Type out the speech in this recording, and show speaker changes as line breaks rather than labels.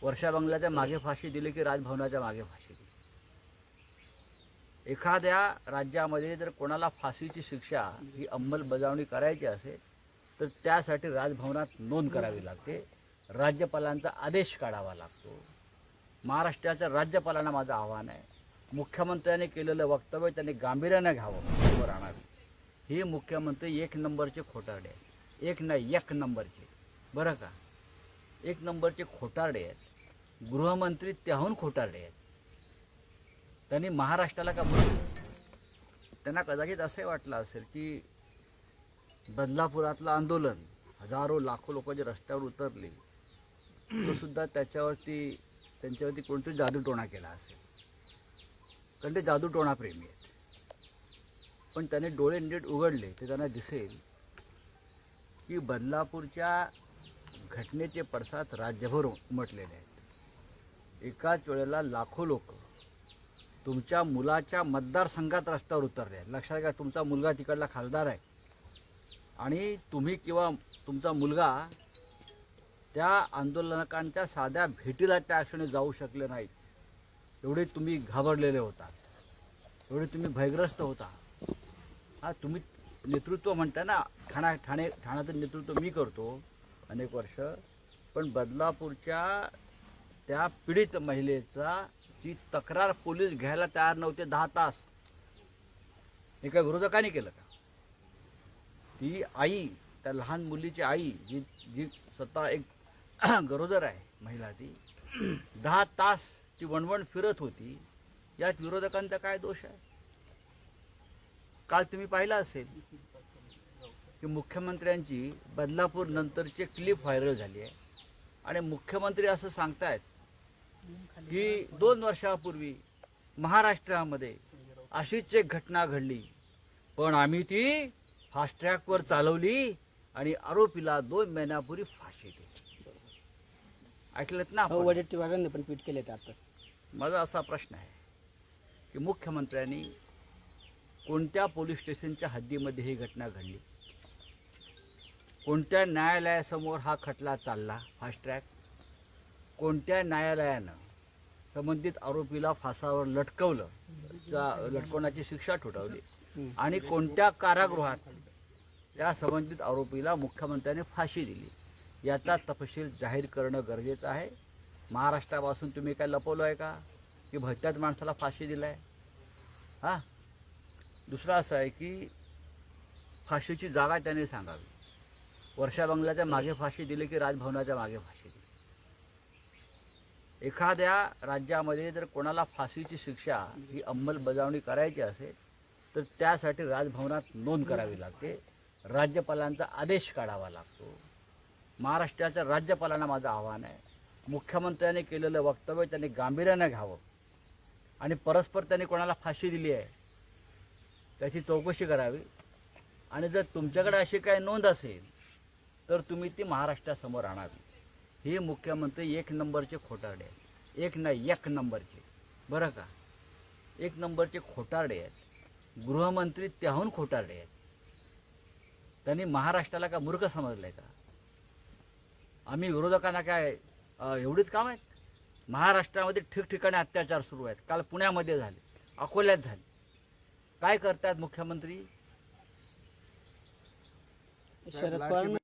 वर्षा बंगल्याच्या मागे फाशी दिली की राजभवनाच्या मागे फाशी दिली? एखाद्या राज्यामध्ये जर कोणाला फाशीची शिक्षा ही अंमलबजावणी करायची असेल तर त्यासाठी राजभवनात नोंद करावी लागते, राज्यपालांचा आदेश काढावा लागतो. महाराष्ट्राच्या राज्यपालांना माझं आव्हान आहे, मुख्यमंत्र्यांनी केलेलं वक्तव्य त्यांनी गांभीर्याने घ्यावं, समोर आणावी. हे मुख्यमंत्री एक नंबरचे खोटारडे आहेत, एक नाही एक नंबरचे, बरं का, एक नंबरचे खोटारडे आहेत. गृहमंत्री त्याहून खोटारडे आहेत. त्यांनी महाराष्ट्राला का त्यांना कदाचित असंही वाटलं असेल की बदलापुरातलं आंदोलन, हजारो लाखो लोक जे रस्त्यावर उतरले, तो सुद्धा त्यांच्यावरती कोणतरी जादूटोणा केला असेल, कारण ते जादूटोणा प्रेमी आहेत. पण त्याने डोळे नीट उघडले तर त्यांना दिसेल की बदलापूरच्या घटनेचे पडसाद राज्यभर उमटलेले आहेत. एकाच वेळेला लाखो लोक तुमच्या मुलाच्या मतदारसंघात रस्त्यावर उतरले आहेत. लक्षात घ्या, तुमचा मुलगा तिकडला खासदार आहे आणि तुम्ही किंवा तुमचा मुलगा त्या आंदोलकांच्या साध्या भेटीला त्या क्षणी जाऊ शकले नाहीत. एवढे तुम्ही घाबरलेले होतात, एवढे तुम्ही भयग्रस्त होता. हा, तुम्ही नेतृत्व म्हणता ना, ठाण्याचं नेतृत्व मी करतो अनेक वर्ष, पण बदलापूरच्या त्या पीडित महिलेचा ती तक्रार पोलीस घ्यायला तयार नव्हते 10 तास. हे काय विरोधकांनी केलं का? ती आई, त्या लहान मुलीची आई, जी स्वतः एक गरोदर आहे महिला, ती 10 तास ती वणवण फिरत होती. यात विरोधकांचा काय दोष आहे? काल तुम्ही पाहिलं असेल की मुख्यमंत्र्यांची बदलापूर नंतरची क्लिप व्हायरल झाली आहे आणि मुख्यमंत्री असं सांगतायत की 2 वर्षापूर्वी महाराष्ट्रामध्ये अशीच एक घटना घडली, पण आम्ही ती फास्ट ट्रॅकवर चालवली आणि आरोपीला 2 महिन्यापूर्वी फाशी दिली. ऐकलंत ना?
वडेट्टीवारांनी पण ट्विट केले आता.
माझा असा प्रश्न आहे की मुख्यमंत्र्यांनी कोणत्या पोलीस स्टेशनच्या हद्दीमध्ये ही घटना घडली, कोणत्या न्यायालयासमोर हा खटला चालला फास्ट ट्रॅक, कोणत्या न्यायालयानं संबंधित आरोपीला फासावर लटकवलं, लटकवण्याची शिक्षा ठोठावली, आणि कोणत्या कारागृहात त्या संबंधित आरोपीला मुख्यमंत्र्यांनी फाशी दिली, याचा तपशील जाहीर करणं गरजेचं आहे. महाराष्ट्रापासून तुम्ही काय लपवलं आहे का की भलत्याच माणसाला फाशी दिलं आहे? हां, दुसरं असं आहे की फाशीची जागा त्याने सांगावी. वर्षा बंगल्याच्या मागे फाशी दिली की राजभवनाच्या मागे फाशी दिली? एखाद्या राज्यामध्ये जर कोणाला फाशीची शिक्षा ही अंमलबजावणी करायची असेल तर त्यासाठी राजभवनात नोंद करावी लागते, राज्यपालांचा आदेश काढावा लागतो. महाराष्ट्राच्या राज्यपालांना माझं आव्हान आहे, मुख्यमंत्र्यांनी केलेलं वक्तव्य त्यांनी गांभीर्याने घ्यावं आणि परस्पर त्यांनी कोणाला फाशी दिली आहे त्याची चौकशी करावी. आणि जर तुमच्याकडे अशी काही नोंद असेल तर तुम्ही ती महाराष्ट्रासमोर आणावी. हे मुख्यमंत्री एक नंबरचे खोटारडे आहेत, एक नाही एक नंबरचे, बरं का, एक नंबरचे खोटारडे आहेत. गृहमंत्री त्याहून खोटारडे आहेत. त्यांनी महाराष्ट्राला का मूर्ख समजलं आहे का? आम्ही विरोधकांना काय एवढीच काम आहेत? महाराष्ट्रामध्ये ठिकठिकाणी अत्याचार सुरू आहेत. काल पुण्यामध्ये झाले, अकोल्यात झाले. काय करतात मुख्यमंत्री?
शरद पवार